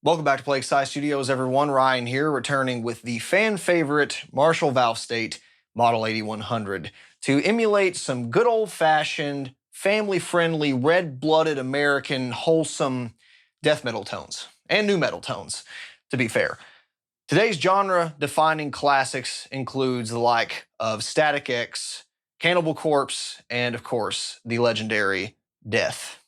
Welcome back to Plague Scythe Studios, everyone. Ryan here, returning with the fan favorite Marshall Valvestate Model 8100 to emulate some good old-fashioned, family-friendly, red-blooded American wholesome death metal tones and nu metal tones, to be fair. Today's genre-defining classics includes the like of Static X, Cannibal Corpse, and of course, the legendary Death.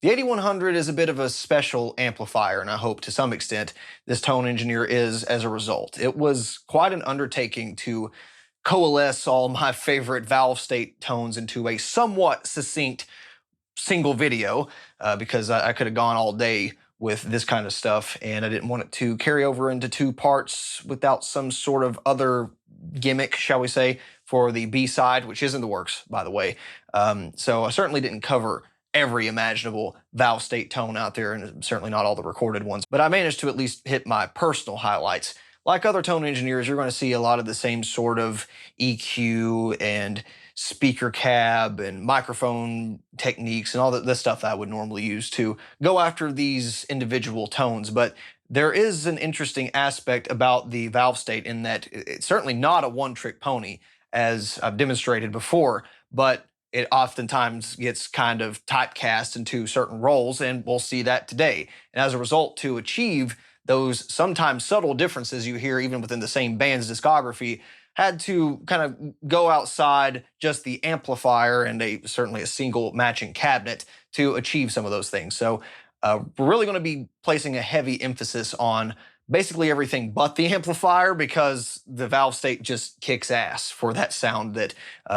The 8100 is a bit of a special amplifier, and I hope to some extent this tone engineer is as a result. It was quite an undertaking to coalesce all my favorite Valvestate tones into a somewhat succinct single video, because I could have gone all day with this kind of stuff, and I didn't want it to carry over into two parts without some sort of other gimmick, shall we say, for the B-side, which is in the works, by the way. So I certainly didn't cover every imaginable Valvestate tone out there, and certainly not all the recorded ones, but I managed to at least hit my personal highlights. Like other tone engineers, you're going to see a lot of the same sort of EQ and speaker cab and microphone techniques and all the stuff that I would normally use to go after these individual tones. But there is an interesting aspect about the Valvestate in that it's certainly not a one-trick pony, as I've demonstrated before, but it oftentimes gets kind of typecast into certain roles, and we'll see that today. And as a result, to achieve those sometimes subtle differences you hear even within the same band's discography, had to kind of go outside just the amplifier and certainly a single matching cabinet to achieve some of those things. So we're really going to be placing a heavy emphasis on basically everything but the amplifier, because the Valvestate just kicks ass for that sound that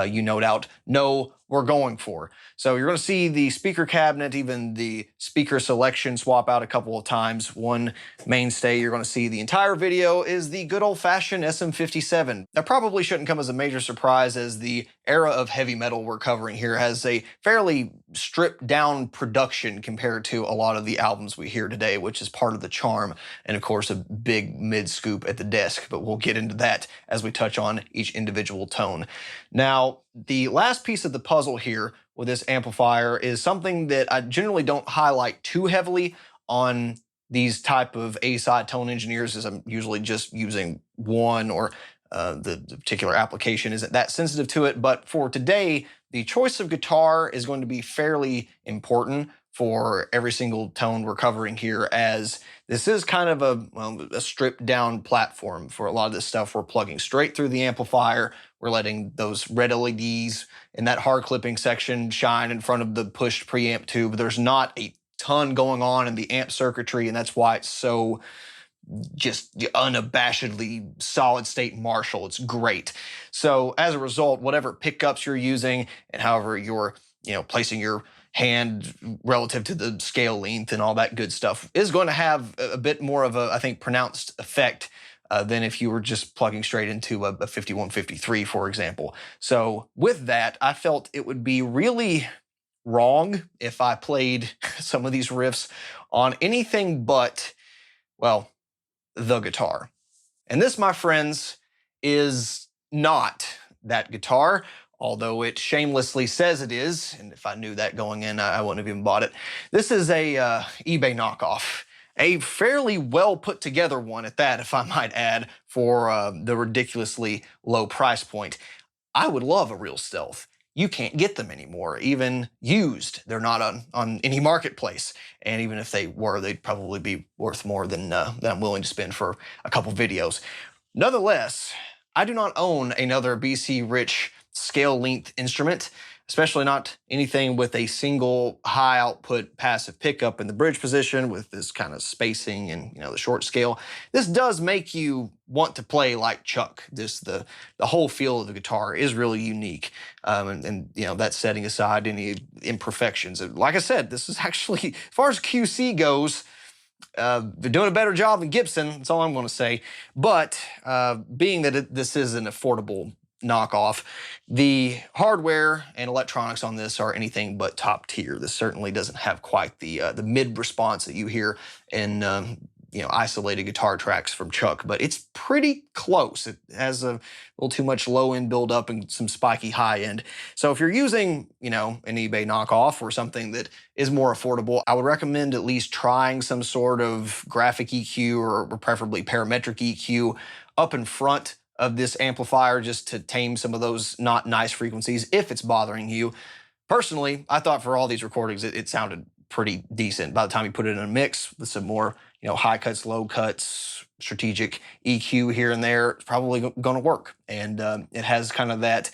you no doubt know we're going for. So you're going to see the speaker cabinet, even the speaker selection swap out a couple of times. One mainstay you're going to see the entire video is the good old-fashioned SM57. That probably shouldn't come as a major surprise, as the era of heavy metal we're covering here has a fairly stripped down production compared to a lot of the albums we hear today, which is part of the charm, and of course a big mid scoop at the desk, but we'll get into that as we touch on each individual tone. Now, the last piece of the puzzle here with this amplifier is something that I generally don't highlight too heavily on these type of A-side tone engineers, as I'm usually just using one, or the particular application isn't that sensitive to it. But for today, the choice of guitar is going to be fairly important for every single tone we're covering here, as this is kind of a stripped down platform for a lot of this stuff. We're plugging straight through the amplifier. We're letting those red LEDs in that hard clipping section shine in front of the pushed preamp tube. There's not a ton going on in the amp circuitry, and that's why it's so just unabashedly solid state Marshall. It's great. So as a result, whatever pickups you're using and however you're placing your hand relative to the scale length and all that good stuff is going to have a bit more of a, I think, pronounced effect than if you were just plugging straight into a 5153, for example. So with that, I felt it would be really wrong if I played some of these riffs on anything but, well, the guitar. And this, my friends, is not that guitar, although it shamelessly says it is, and if I knew that going in, I wouldn't have even bought it. This is a eBay knockoff. A fairly well put together one at that, if I might add, for the ridiculously low price point. I would love a real Stealth. You can't get them anymore, even used. They're not on any marketplace. And even if they were, they'd probably be worth more than I'm willing to spend for a couple videos. Nonetheless, I do not own another BC Rich scale length instrument, especially not anything with a single high output passive pickup in the bridge position with this kind of spacing and the short scale. This does make you want to play like Chuck. The whole feel of the guitar is really unique, and that's setting aside any imperfections. Like I said, this is actually, as far as QC goes, they're doing a better job than Gibson. That's all I'm going to say. But being that this is an affordable knockoff, the hardware and electronics on this are anything but top tier. This certainly doesn't have quite the mid response that you hear in isolated guitar tracks from Chuck, but it's pretty close. It has a little too much low end build up and some spiky high end. So if you're using an eBay knockoff or something that is more affordable, I would recommend at least trying some sort of graphic EQ or preferably parametric EQ up in front of this amplifier, just to tame some of those not nice frequencies if it's bothering you. Personally, I thought for all these recordings it sounded pretty decent. By the time you put it in a mix with some more high cuts, low cuts, strategic EQ here and there, it's probably going to work. And it has kind of that,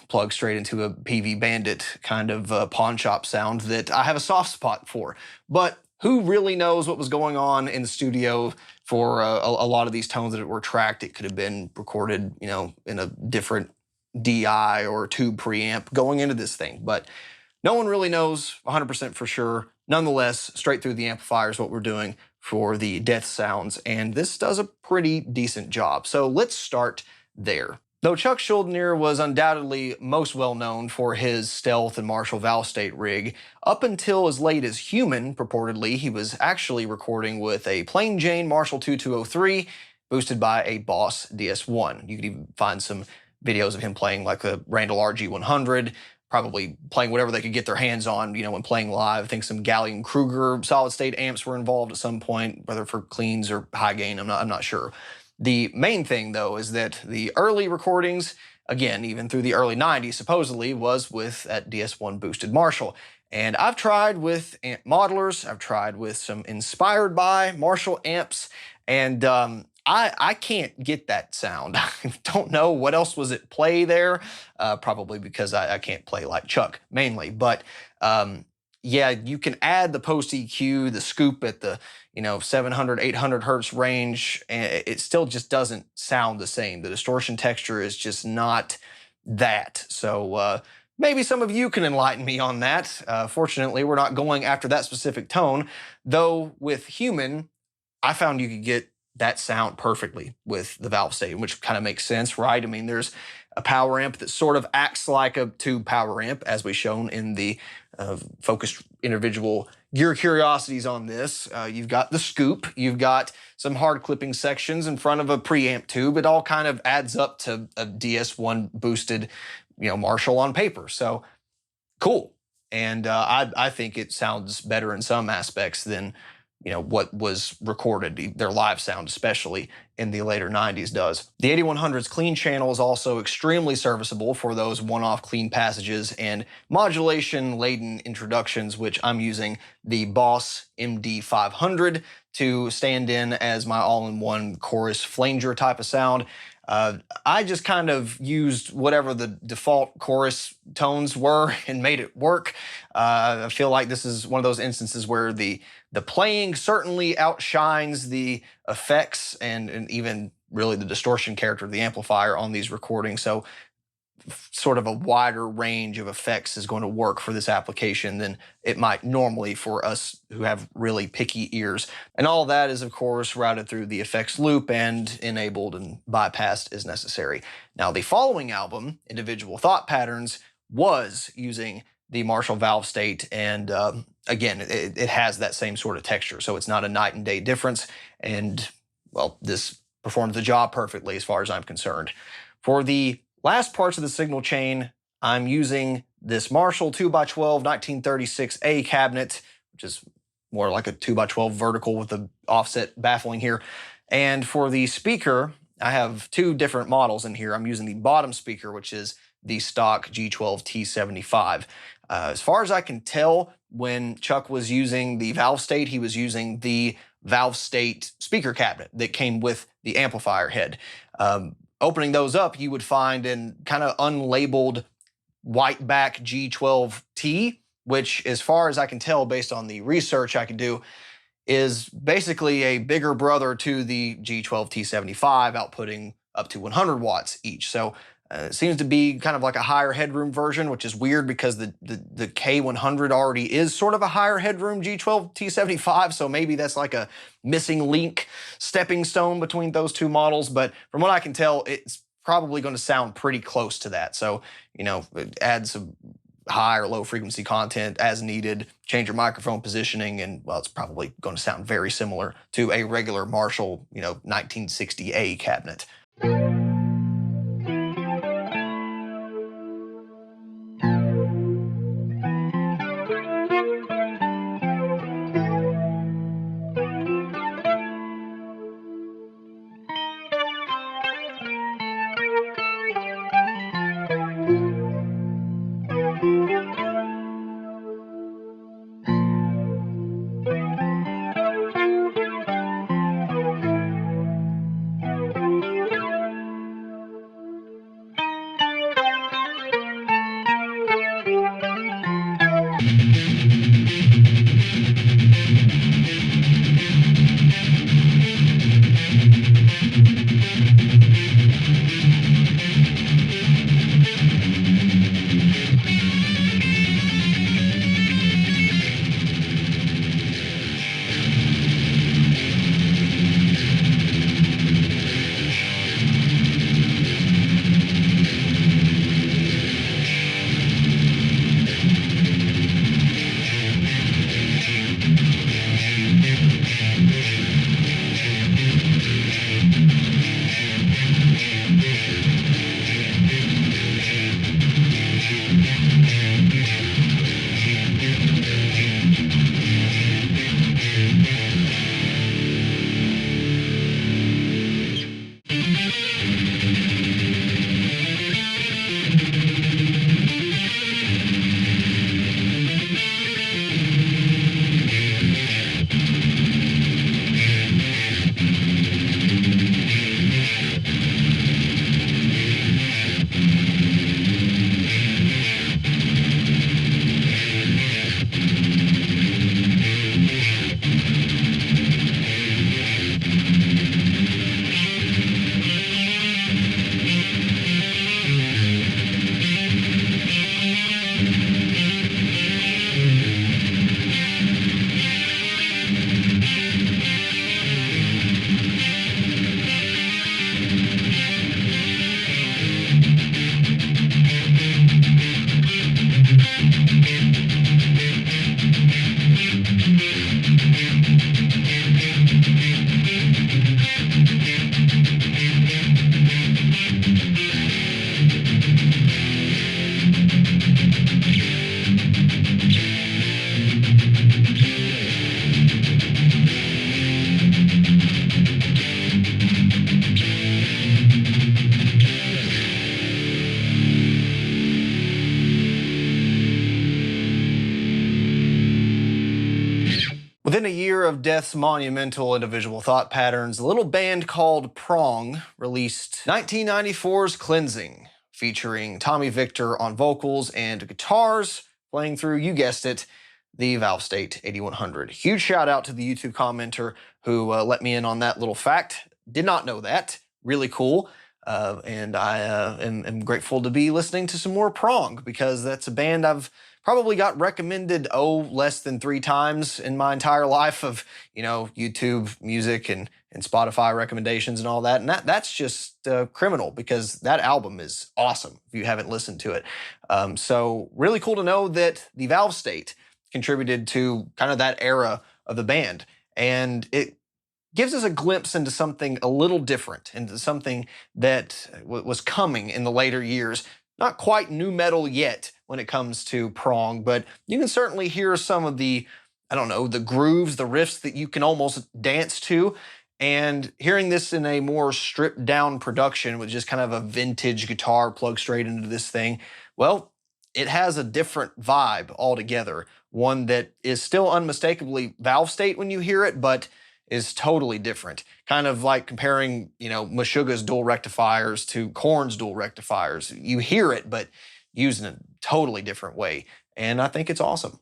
plug straight into a PV Bandit kind of pawn shop sound that I have a soft spot for. But who really knows what was going on in the studio for a lot of these tones that were tracked? It could have been recorded, in a different DI or tube preamp going into this thing. But no one really knows 100% for sure. Nonetheless, straight through the amplifier is what we're doing for the death sounds, and this does a pretty decent job. So let's start there. Though Chuck Schuldiner was undoubtedly most well known for his Stealth and Marshall Valvestate rig, up until as late as Human, purportedly, he was actually recording with a plain Jane Marshall 2203, boosted by a Boss DS1. You could even find some videos of him playing like a Randall RG100, probably playing whatever they could get their hands on, when playing live. I think some Gallium Kruger solid state amps were involved at some point, whether for cleans or high gain, I'm not sure. The main thing, though, is that the early recordings, again, even through the early 90s, supposedly, was with that DS1 boosted Marshall. And I've tried with amp modelers, I've tried with some inspired by Marshall amps, and I can't get that sound. I don't know what else was at play there, probably because I can't play like Chuck, mainly. But yeah, you can add the post EQ, the scoop at the 700, 800 hertz range, and it still just doesn't sound the same. The distortion texture is just not that. So Maybe some of you can enlighten me on that. Fortunately, we're not going after that specific tone, though with human, I found you could get that sound perfectly with the Valvestate, which kind of makes sense, right? I mean, there's a power amp that sort of acts like a tube power amp, as we shown in the focused individual gear curiosities on this. You've got the scoop, you've got some hard clipping sections in front of a preamp tube. It all kind of adds up to a DS1 boosted, Marshall on paper. So cool. And I think it sounds better in some aspects than what was recorded, their live sound especially in the later 90s does. The 8100's clean channel is also extremely serviceable for those one-off clean passages and modulation-laden introductions, which I'm using the Boss MD500 to stand in as my all-in-one chorus flanger type of sound. I just kind of used whatever the default chorus tones were and made it work. I feel like this is one of those instances where the playing certainly outshines the effects and even really the distortion character of the amplifier on these recordings. So sort of a wider range of effects is going to work for this application than it might normally for us who have really picky ears. And all that is, of course, routed through the effects loop and enabled and bypassed as necessary. Now, the following album, Individual Thought Patterns, was using the Marshall Valvestate, and again, it has that same sort of texture, so it's not a night and day difference, and, well, this performs the job perfectly as far as I'm concerned. For the last parts of the signal chain, I'm using this Marshall 2x12 1936A cabinet, which is more like a 2x12 vertical with the offset baffling here. And for the speaker, I have two different models in here. I'm using the bottom speaker, which is the stock G12T75. As far as I can tell, when Chuck was using the Valvestate, he was using the Valvestate speaker cabinet that came with the amplifier head. Opening those up, you would find an kind of unlabeled white back G12T, which, as far as I can tell, based on the research I could do, is basically a bigger brother to the G12T75, outputting up to 100 watts each. So it seems to be kind of like a higher headroom version, which is weird because the K100 already is sort of a higher headroom G12T75, so maybe that's like a missing link, stepping stone between those two models. But from what I can tell, it's probably going to sound pretty close to that. So, add some high or low frequency content as needed, change your microphone positioning, and, well, it's probably going to sound very similar to a regular Marshall, 1960A cabinet. Within a year of Death's monumental individual thought patterns, a little band called Prong released 1994's Cleansing, featuring Tommy Victor on vocals and guitars, playing through, you guessed it, the Valvestate 8100. Huge shout out to the YouTube commenter who let me in on that little fact. Did not know that. Really cool. And I am grateful to be listening to some more Prong, because that's a band I've probably got recommended, less than 3 times in my entire life of, YouTube music and Spotify recommendations and all that. And that's just criminal, because that album is awesome if you haven't listened to it. So really cool to know that the Valvestate contributed to kind of that era of the band. And it gives us a glimpse into something a little different, into something that was coming in the later years. Not quite nu metal yet when it comes to Prong, but you can certainly hear some of the, the grooves, the riffs that you can almost dance to. And hearing this in a more stripped down production with just kind of a vintage guitar plugged straight into this thing, well, it has a different vibe altogether. One that is still unmistakably Valvestate when you hear it, but is totally different. Kind of like comparing, Meshuggah's dual rectifiers to Korn's dual rectifiers. You hear it, but used in a totally different way. And I think it's awesome.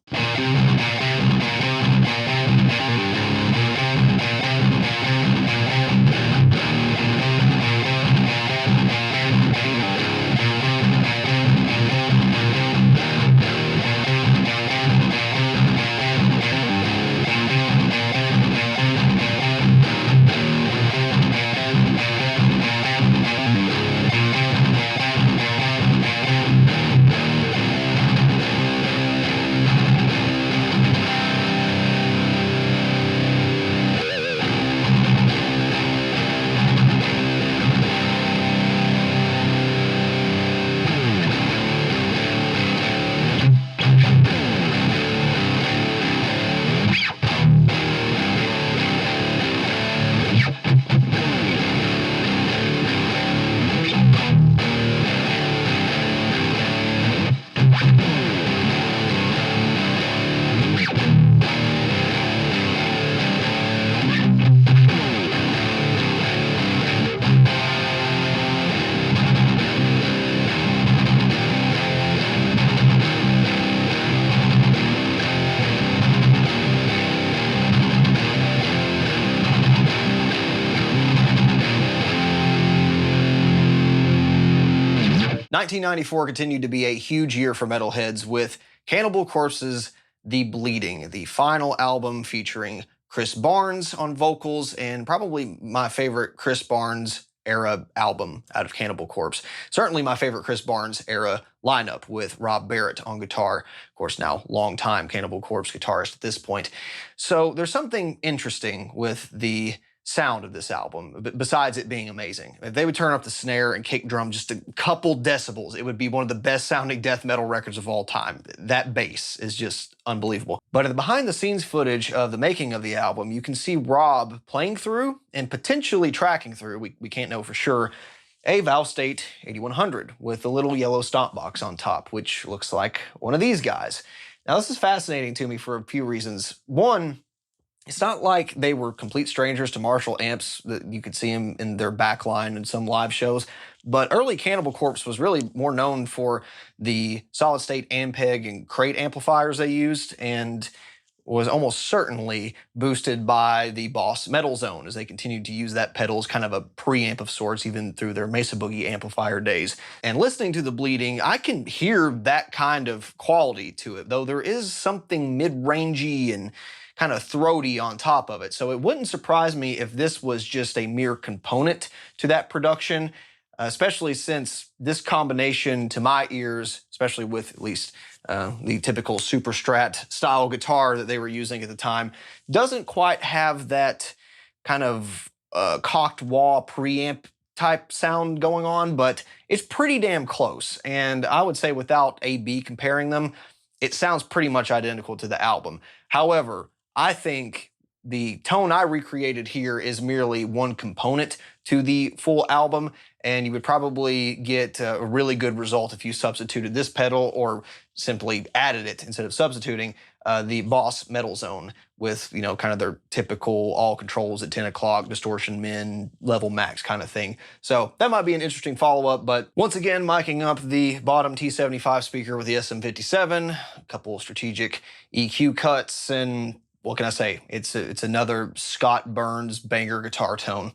1994 continued to be a huge year for metalheads with Cannibal Corpse's The Bleeding, the final album featuring Chris Barnes on vocals, and probably my favorite Chris Barnes era album out of Cannibal Corpse. Certainly my favorite Chris Barnes era lineup with Rob Barrett on guitar, of course now longtime Cannibal Corpse guitarist at this point. So there's something interesting with the sound of this album, besides it being amazing. If they would turn up the snare and kick drum just a couple decibels, it would be one of the best sounding death metal records of all time. That bass is just unbelievable. But in the behind the scenes footage of the making of the album, you can see Rob playing through and potentially tracking through, we can't know for sure, a Valvestate 8100 with a little yellow stomp box on top, which looks like one of these guys. Now this is fascinating to me for a few reasons. One, it's not like they were complete strangers to Marshall amps, that you could see them in their backline in some live shows. But early Cannibal Corpse was really more known for the solid state Ampeg and crate amplifiers they used, and was almost certainly boosted by the Boss Metal Zone as they continued to use that pedal as kind of a preamp of sorts even through their Mesa Boogie amplifier days. And listening to The Bleeding, I can hear that kind of quality to it, though there is something mid-rangey and kind of throaty on top of it. So it wouldn't surprise me if this was just a mere component to that production, especially since this combination to my ears, especially with at least the typical Super Strat style guitar that they were using at the time, doesn't quite have that kind of cocked wah preamp type sound going on, but it's pretty damn close. And I would say without A-B comparing them, it sounds pretty much identical to the album. However, I think the tone I recreated here is merely one component to the full album, and you would probably get a really good result if you substituted this pedal or simply added it instead of substituting the Boss Metal Zone with, you know, kind of their typical all controls at 10 o'clock, distortion min, level max kind of thing. So that might be an interesting follow-up, but once again, miking up the bottom T75 speaker with the SM57, a couple of strategic EQ cuts, and what can I say? It's another Scott Burns banger guitar tone.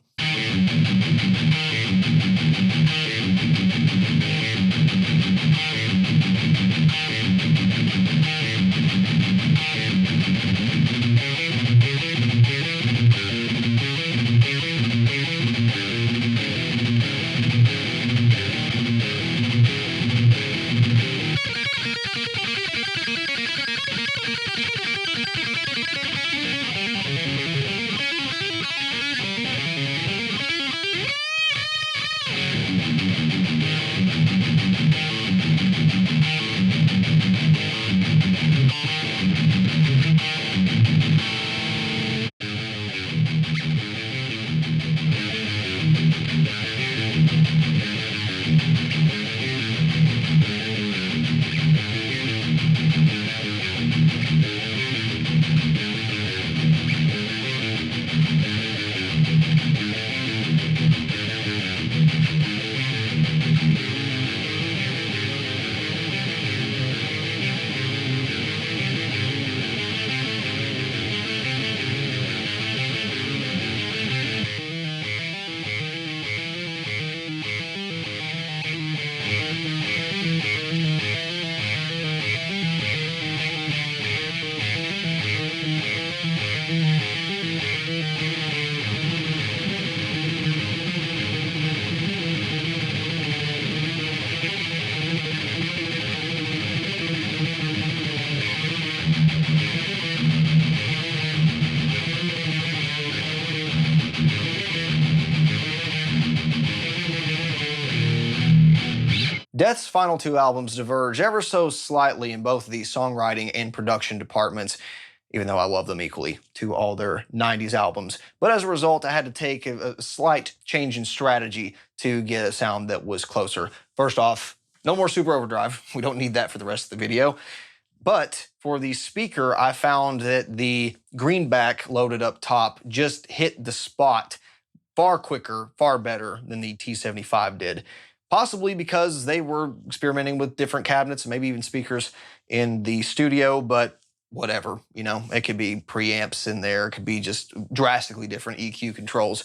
Death's final two albums diverge ever so slightly in both the songwriting and production departments, even though I love them equally to all their 90s albums. But as a result, I had to take a slight change in strategy to get a sound that was closer. First off, no more super overdrive. We don't need that for the rest of the video. But for the speaker, I found that the greenback loaded up top just hit the spot far quicker, far better than the T75 did. Possibly because they were experimenting with different cabinets and maybe even speakers in the studio, but whatever, you know, it could be preamps in there, it could be just drastically different EQ controls.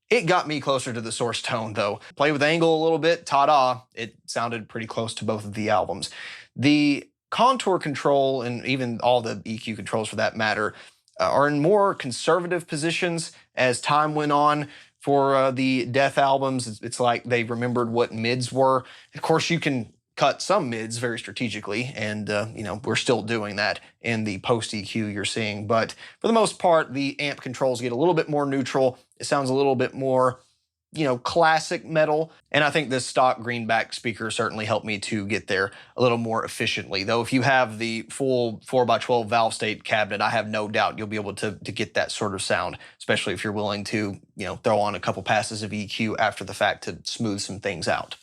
It got me closer to the source tone though. Play with angle a little bit, ta-da, it sounded pretty close to both of the albums. The contour control and even all the EQ controls for that matter are in more conservative positions as time went on. For the Death albums, it's like they remembered what mids were. Of course, you can cut some mids very strategically, and you know, we're still doing that in the post EQ you're seeing. But for the most part, the amp controls get a little bit more neutral. It sounds a little bit more, you know, classic metal. And I think this stock greenback speaker certainly helped me to get there a little more efficiently. Though if you have the full 4x12 Valvestate cabinet, I have no doubt you'll be able to get that sort of sound, especially if you're willing to, you know, throw on a couple passes of EQ after the fact to smooth some things out.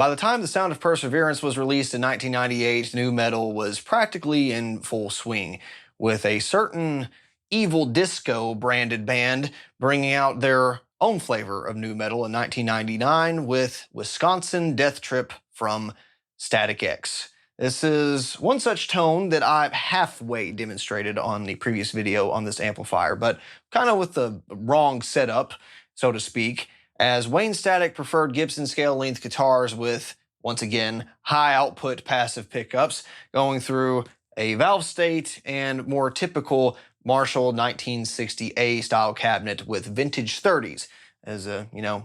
By the time The Sound of Perseverance was released in 1998, nu metal was practically in full swing, with a certain Evil Disco branded band bringing out their own flavor of nu metal in 1999 with Wisconsin Death Trip from Static X. This is one such tone that I halfway demonstrated on the previous video on this amplifier, but kind of with the wrong setup, so to speak, as Wayne Static preferred Gibson scale length guitars with, once again, high output passive pickups, going through a Valvestate and more typical Marshall 1960A style cabinet with vintage 30s, as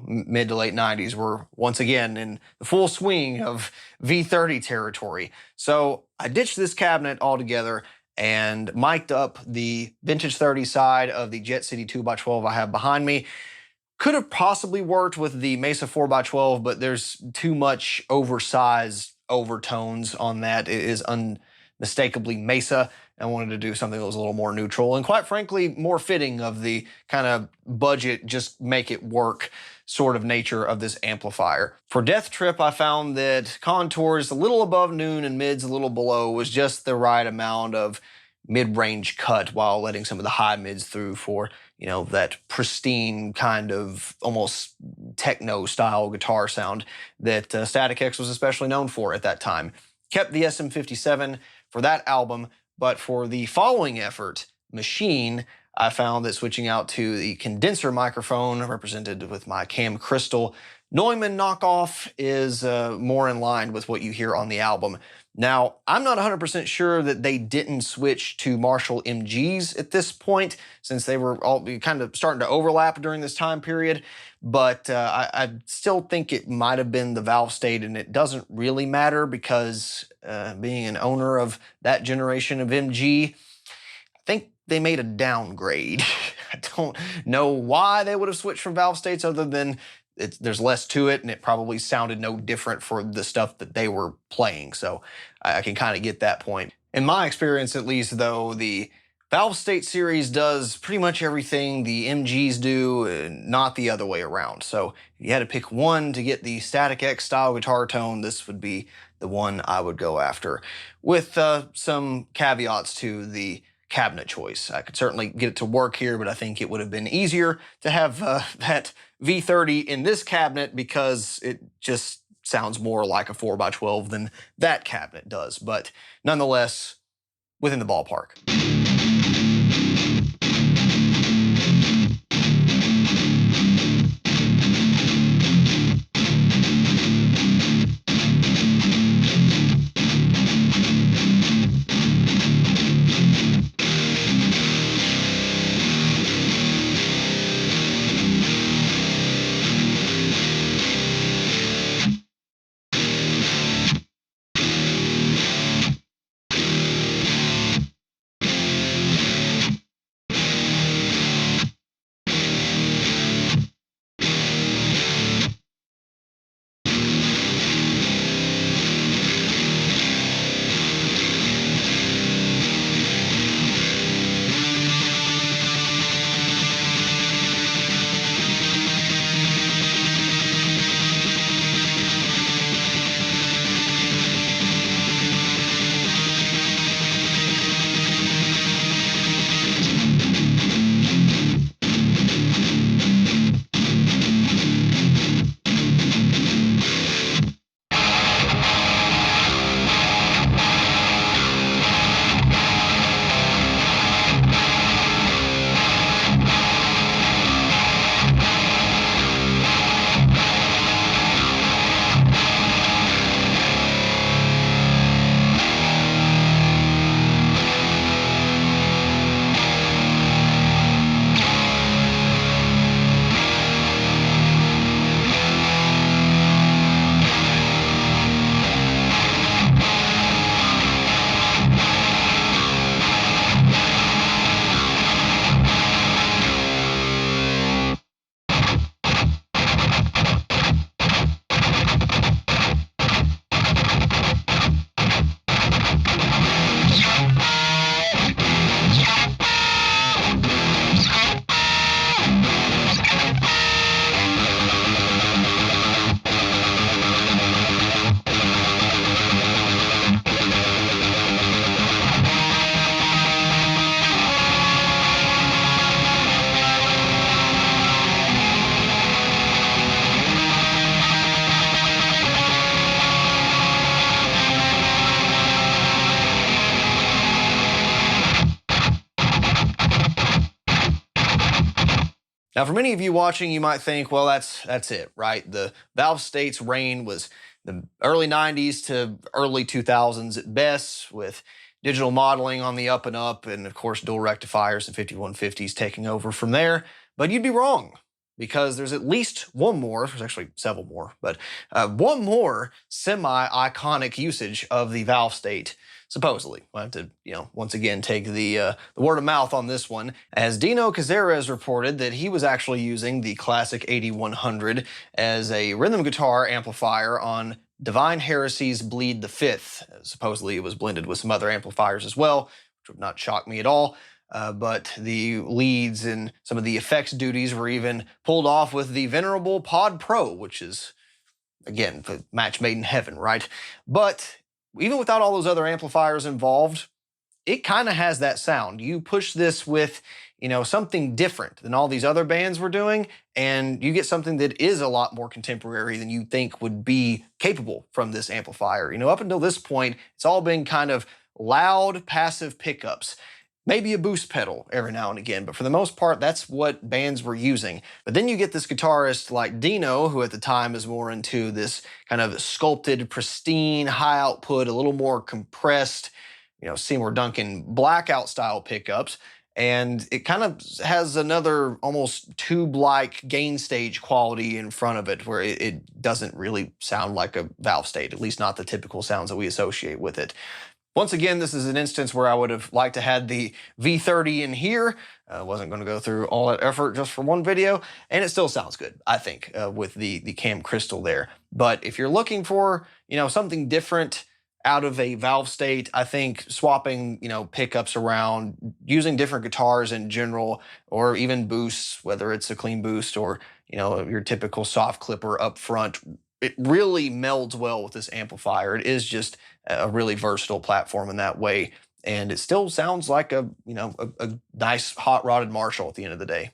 mid to late 90s were once again in the full swing of V30 territory. So I ditched this cabinet altogether and mic'd up the vintage 30 side of the Jet City 2x12 I have behind me. Could have possibly worked with the Mesa 4x12, but there's too much oversized overtones on that. It is unmistakably Mesa. I wanted to do something that was a little more neutral and, quite frankly, more fitting of the kind of budget, just make it work sort of nature of this amplifier. For Death Trip, I found that contours a little above noon and mids a little below was just the right amount of mid-range cut while letting some of the high mids through for, that pristine kind of almost techno-style guitar sound that Static X was especially known for at that time. Kept the SM57 for that album, but for the following effort, Machine, I found that switching out to the condenser microphone, represented with my Cam Crystal Neumann knockoff, is more in line with what you hear on the album. Now, I'm not 100% sure that they didn't switch to Marshall MGs at this point, since they were all kind of starting to overlap during this time period, but I still think it might have been the Valvestate, and it doesn't really matter because being an owner of that generation of MG, I think they made a downgrade. I don't know why they would have switched from Valvestates other than there's less to it, and it probably sounded no different for the stuff that they were playing, so I can kind of get that point. In my experience, at least, though, the Valvestate series does pretty much everything the MGs do, not the other way around. So if you had to pick one to get the Static X style guitar tone, this would be the one I would go after, with some caveats to the cabinet choice. I could certainly get it to work here, but I think it would have been easier to have that V30 in this cabinet because it just sounds more like a 4x12 than that cabinet does, but nonetheless, within the ballpark. Now, for many of you watching, you might think, well, that's it, right? The Valvestate's reign was the early 90s to early 2000s at best, with digital modeling on the up and up, and of course, dual rectifiers and 5150s taking over from there. But you'd be wrong, because there's at least one more, there's actually several more, but one more semi-iconic usage of the Valvestate. Supposedly. We'll have to, once again take the word of mouth on this one, as Dino Cazares reported that he was actually using the classic 8100 as a rhythm guitar amplifier on Divine Heresy's Bleed the Fifth. Supposedly it was blended with some other amplifiers as well, which would not shock me at all. But the leads and some of the effects duties were even pulled off with the venerable Pod Pro, which is, again, a match made in heaven, right? But even without all those other amplifiers involved, it kind of has that sound. You push this with, something different than all these other bands were doing, and you get something that is a lot more contemporary than you think would be capable from this amplifier. Up until this point, it's all been kind of loud, passive pickups. Maybe a boost pedal every now and again, but for the most part, that's what bands were using. But then you get this guitarist like Dino, who at the time is more into this kind of sculpted, pristine, high output, a little more compressed, Seymour Duncan blackout style pickups. And it kind of has another almost tube-like gain stage quality in front of it, where it doesn't really sound like a Valvestate, at least not the typical sounds that we associate with it. Once again, this is an instance where I would have liked to had the V30 in here. I wasn't going to go through all that effort just for one video, and it still sounds good, I think, with the cam crystal there. But if you're looking for, something different out of a Valvestate, I think swapping, pickups around, using different guitars in general, or even boosts, whether it's a clean boost or, your typical soft clipper up front, it really melds well with this amplifier. It is just a really versatile platform in that way, and it still sounds like a nice hot rodded Marshall at the end of the day.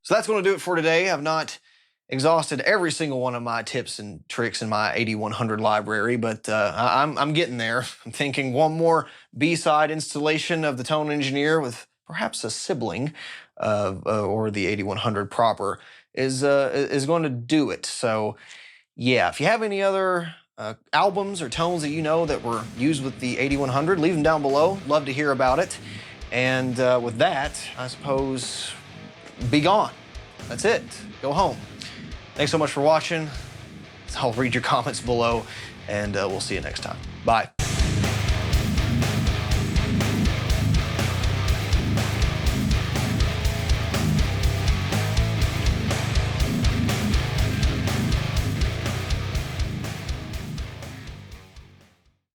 So that's going to do it for today. I've not exhausted every single one of my tips and tricks in my 8100 library, but I'm getting there. I'm thinking one more B-side installation of the Tone Engineer with perhaps a sibling or the 8100 proper is going to do it. So yeah, if you have any other albums or tones that that were used with the 8100, leave them down below. Love to hear about it. And with that, I suppose, be gone. That's it. Go home. Thanks so much for watching. I'll read your comments below, and we'll see you next time. Bye.